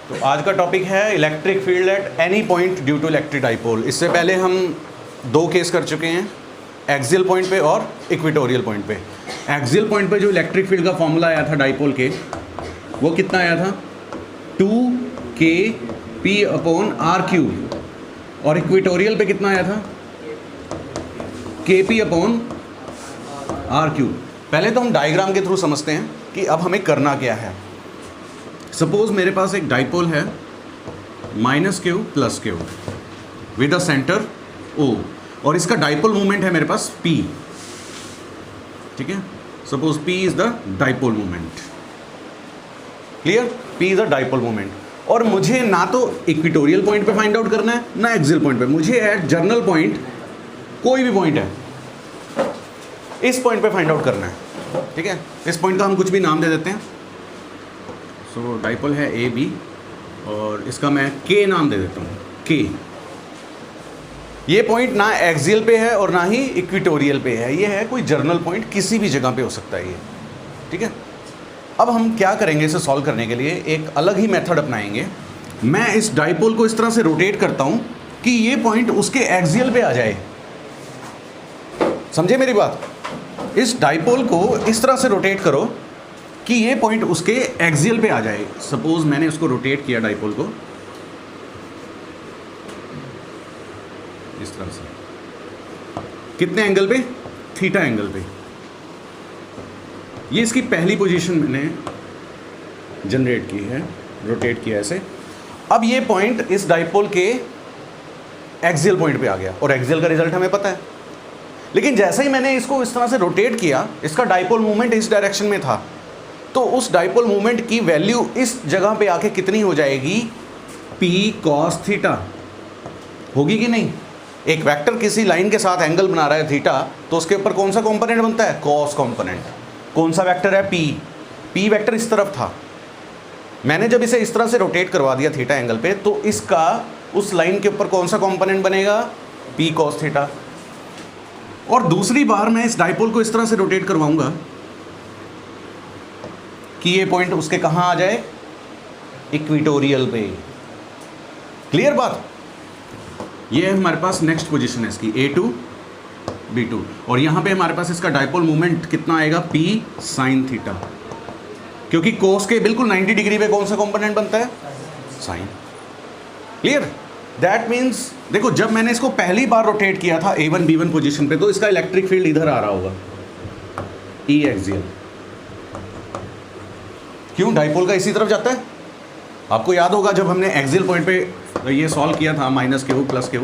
तो आज का टॉपिक है electric field at any point due to electric dipole. इससे पहले हम दो केस कर चुके हैं, एक्सियल पॉइंट पे और इक्वेटोरियल पॉइंट पे। एक्सियल पॉइंट पे जो इलेक्ट्रिक फील्ड का फॉर्मूला आया था डाइपोल के, वो कितना आया था 2kp/r³, और इक्वेटोरियल पे कितना आया था kp/r³। पहले तो हम डायग्राम के थ्रू समझते हैं कि अब हमें करना क्या है। सपोज मेरे पास एक डाइपोल है -q + q with a centre O, और इसका डाइपोल मोमेंट है मेरे पास P। ठीक है, suppose P is the dipole moment. Clear, P is the dipole moment. और मुझे ना तो इक्वेटोरियल पॉइंट पे फाइंड आउट करना है ना एक्सियल पॉइंट पे, मुझे एट जर्नल पॉइंट कोई भी पॉइंट है इस पॉइंट पे फाइंड आउट करना है। ठीक है, इस पॉइंट का हम कुछ भी नाम दे देते हैं। सो डाइपोल है AB और इसका मैं K नाम दे देता हूँ, K। ये पॉइंट ना एक्सियल पे है और ना ही इक्वेटोरियल पे है, ये है कोई जर्नल पॉइंट, किसी भी जगह पे हो सकता है ये। ठीक है, अब हम क्या करेंगे, इसे सॉल्व करने के लिए एक अलग ही मेथड अपनाएंगे। मैं इस डाइपोल को इस तरह से रोटेट करता हूँ कि ये पॉइंट उसके एक्सियल पे आ जाए। समझे मेरी बात? इस डाइपोल को इस तरह से रोटेट करो कि ये पॉइंट उसके एक्सियल पे आ जाए। सपोज मैंने उसको रोटेट किया डाइपोल को इस तरह से, कितने एंगल पे? थीटा एंगल पे। ये इसकी पहली पोजीशन मैंने जनरेट की है, रोटेट किया ऐसे। अब ये पॉइंट इस डाइपोल के एक्सियल पॉइंट पे आ गया और एक्सियल का रिजल्ट हमें पता है। लेकिन जैसे ही मैंने इसको इस तरह से रोटेट किया, इसका डाइपोल मूवमेंट इस डायरेक्शन में था, तो उस डाइपोल मूवमेंट की वैल्यू इस जगह पे आके कितनी हो जाएगी? P cos थीटा होगी कि नहीं? एक वेक्टर किसी लाइन के साथ एंगल बना रहा है थीटा, तो उसके ऊपर कौन सा कंपोनेंट बनता है? Cos component. कौन सा वेक्टर है? P। P वेक्टर इस तरफ था, मैंने जब इसे इस तरह से रोटेट करवा दिया थीटा एंगल पे, तो इसका उस लाइन के ऊपर कौन सा कंपोनेंट बनेगा? P cos theta. और दूसरी बार मैं इस डाइपोल को इस तरह से रोटेट करवाऊंगा कि ये पॉइंट उसके कहाँ आ जाए? इक्वेटोरियल पे। क्लियर बात? ये है हमारे पास नेक्स्ट पोजीशन है इसकी A2 B2, और यहाँ पे हमारे पास इसका डाइपोल मूवमेंट कितना आएगा? P sin थीटा, क्योंकि कोस के बिल्कुल 90 डिग्री पे कौन सा कंपोनेंट बनता है? साइन। क्लियर? दैट मीन्स देखो, जब मैंने इसको पहली बार रोटेट किया था A1 B1 पोजीशन पे, तो इसका इलेक्ट्रिक फील्ड इधर आ रहा होगा, E एक्सियल। क्यों? डाइपोल का इसी तरफ जाता है। आपको याद होगा जब हमने एक्सियल पॉइंट पे ये सॉल्व किया था -q + q,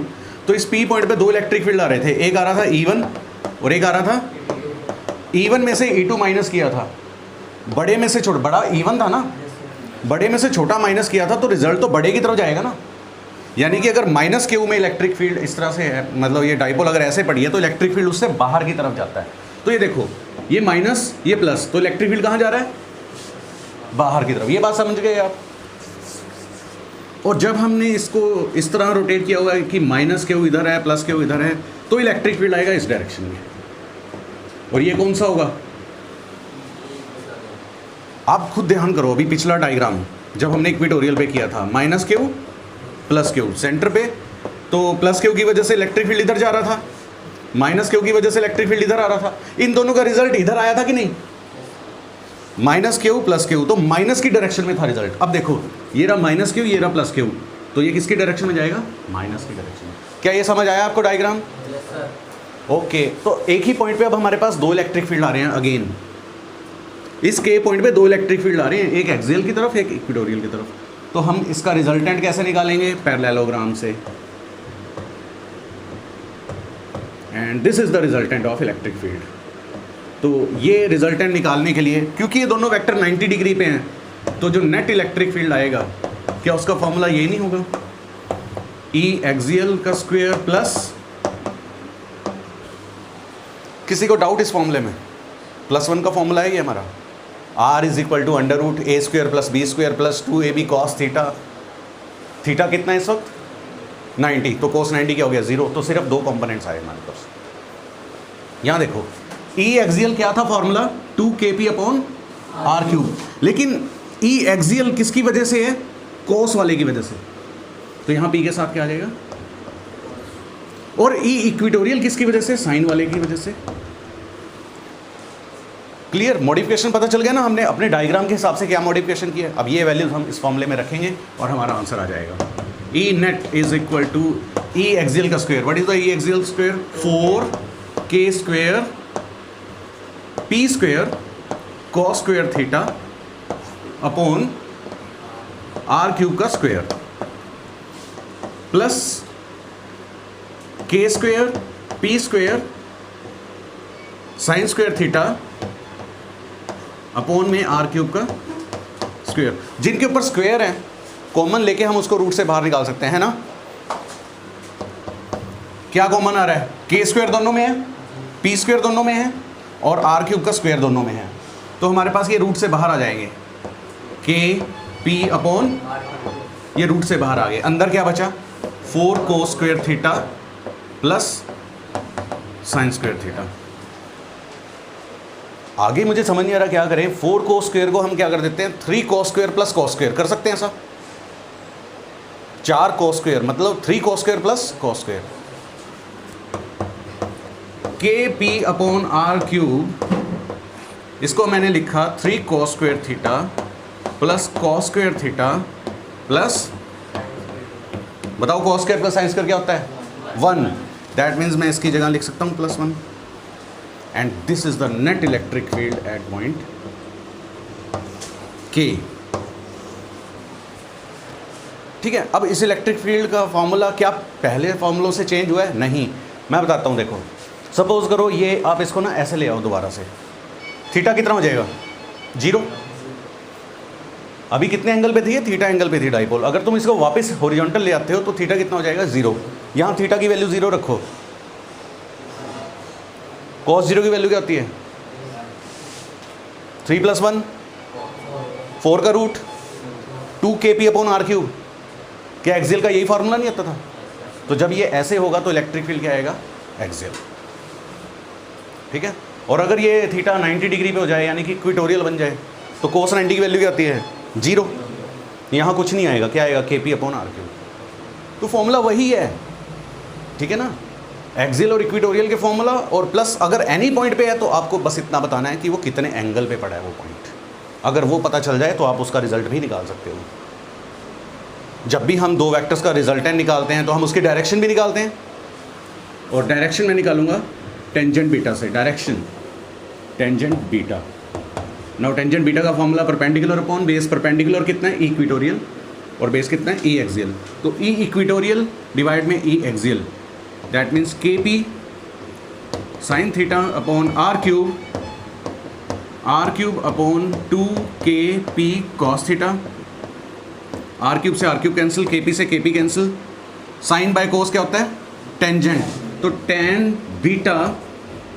तो इस P पॉइंट पे दो इलेक्ट्रिक फील्ड आ रहे थे, एक आ रहा था E1 और एक आ रहा था E1 में से E2 माइनस किया था, बड़े में से छोटा, बड़ा E1 था ना, बड़े में से छोटा माइनस किया था, तो रिजल्ट तो बड़े की तरफ जाएगा ना। यानी कि अगर -q में इलेक्ट्रिक फील्ड इस तरह से है, मतलब ये डाइपोल अगर ऐसे पड़ी है, तो इलेक्ट्रिक फील्ड उससे बाहर की तरफ जाता है। तो ये देखो, ये माइनस ये प्लस, तो इलेक्ट्रिक फील्ड कहाँ जा रहा है? बाहर की तरफ। ये बात समझ गए आप? और जब हमने इसको इस तरह रोटेट किया हुआ है कि -q इधर है +q इधर है, तो इलेक्ट्रिक फील्ड आएगा इस डायरेक्शन में। और ये कौन सा होगा? आप खुद ध्यान करो, अभी पिछला डायग्राम जब हमने इक्वेटोरियल पे किया था, -q + q सेंटर पे, तो +q की वजह से इलेक्ट्रिक फील्ड इधर जा रहा था, -q की वजह से इलेक्ट्रिक फील्ड इधर आ रहा था। इन दोनों का रिजल्ट इधर आया था कि नहीं? -q + q, तो माइनस की डायरेक्शन में था रिजल्ट। अब देखो, ये रहा -q, ये रहा +q, तो ये किसकी डायरेक्शन में जाएगा? माइनस की डायरेक्शन में। क्या ये समझ आया आपको डायग्राम? ओके, तो एक ही पॉइंट पे अब हमारे पास दो इलेक्ट्रिक फील्ड आ रहे हैं अगेन। इस K पॉइंट पे दो इलेक्ट्रिक फील्ड आ रहे हैं, एक एक्सियल की तरफ, एक इक्वेटोरियल की तरफ। तो हम इसका रिजल्टेंट कैसे निकालेंगे? पैरेललोग्राम से। And this is the resultant of electric field. तो ये रिजल्टेंट निकालने के लिए, क्योंकि ये दोनों वेक्टर 90 डिग्री पे हैं, तो जो नेट इलेक्ट्रिक फील्ड आएगा, क्या उसका फॉर्मूला ये नहीं होगा? E एक्सियल का स्क्वायर प्लस, किसी को डाउट इस फॉर्मूले में? +1 का फॉर्मूला है ये हमारा, R = √a² + b² + 2ab cos theta. Theta कितना है इस वक्त? 90, तो cos 90 क्या हो गया? 0। तो सिर्फ दो कंपोनेंट्स आए हमारे पास। यहाँ देखो, E एक्सियल क्या था फॉर्मूला? 2kp/r³, लेकिन E एक्सियल किसकी वजह से है? कोस वाले की वजह से, तो यहाँ पी के साथ क्या आ जाएगा, और ई इक्विटोरियल किसकी वजह से, साइन वाले की वजह से। क्लियर, मॉडिफिकेशन पता चल गया ना, हमने अपने डायग्राम के हिसाब से क्या मॉडिफिकेशन किया। अब ये वैल्यूज हम इस फॉर्मूले में रखेंगे और हमारा आंसर आ जाएगा। E net is equal to E axial का square, what is the E axial square, 4k square P square cos square theta upon are cube का square plus k square P square sine square theta upon में R cube का square. जिनके ऊपर square है common लेके हम उसको root से बाहर निकाल सकते हैं ना। क्या कॉमन आ रहा है, के स्क्वायर दोनों में है, पी स्क्वायर दोनों में है और आर क्यूब का स्क्वायर दोनों में है, तो हमारे पास ये रूट से बाहर आ जाएंगे, के पी अपॉन ये रूट से बाहर आ गए। अंदर क्या बचा, 4 cos square theta plus sign square theta. आगे मुझे समझ नहीं आ रहा क्या करें। 4 cos स्क्वायर को हम क्या कर देते हैं, 3 cos square plus cos square कर सकते हैं ऐसा। 4 cos स्क्वायर मतलब 3 cos square plus cos square. के पी अपॉन आर क्यूब, इसको मैंने लिखा 3 cos square theta plus cos square theta plus, बताओ cos square plus sine square क्या होता है, 1। दैट मीन्स मैं इसकी जगह लिख सकता हूँ +1। And this is the net electric field eight point K। ठीक है, अब इस इलेक्ट्रिक फील्ड का फॉर्मूला क्या पहले फॉर्मूलों से चेंज हुआ है, नहीं। मैं बताता हूँ, देखो सपोज करो ये आप इसको ना ऐसे ले आओ दोबारा से, थीटा कितना हो जाएगा, 0। अभी कितने एंगल पे थी ये, थीटा एंगल पे थी डाइपोल। अगर तुम इसको वापस हॉरिजॉन्टल ले आते हो तो थीटा कितना हो जाएगा, 0। यहाँ थीटा की वैल्यू 0 रखो, cos 0 की वैल्यू क्या होती है, 3 + 1 4 का root 2kp upon are cube. क्या एक्सियल का यही फार्मूला नहीं आता था। तो जब ये ऐसे होगा तो इलेक्ट्रिक फील्ड क्या आएगा, एक्सियल। ठीक है, और अगर ये थीटा 90 डिग्री पे हो जाए यानी कि इक्विटोरियल बन जाए तो cos 90 की वैल्यू क्या आती है, 0। यहाँ कुछ नहीं आएगा, क्या आएगा, kp अपॉन आर क्यूब। तो फॉर्मूला वही है, ठीक है ना, एक्सियल और इक्विटोरियल के फॉर्मूला, और प्लस अगर एनी पॉइंट पे है तो आपको बस इतना बताना है कि वो कितने एंगल पे पड़ा है वो पॉइंट। अगर वो पता चल जाए तो आप उसका रिजल्ट भी निकाल सकते हो। जब भी हम 2 वेक्टर्स का रिजल्टेंट निकालते हैं तो हम उसकी डायरेक्शन भी निकालते हैं, और डायरेक्शन में निकालूंगा टेंजेंट बीटा से, direction tangent beta. Now tangent beta का formula perpendicular upon base perpendicular कितना है, इक्विटोरियल, और बेस कितना है, ई एक्सियल। तो ई इक्विटोरियल डिवाइड में E axial, that means K P sine theta upon are cube upon 2kp cos theta. R cube से r cube cancel, K P से K P cancel, sine by cos क्या होता है, tangent. तो tan beta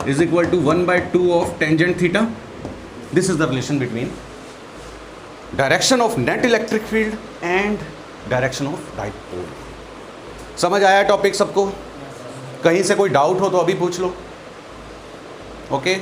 is equal to 1/2 of tangent theta. This is the relation between direction of net electric field and direction of dipole. समझ आया topic सबको? कहीं से कोई डाउट हो तो अभी पूछ लो। ओके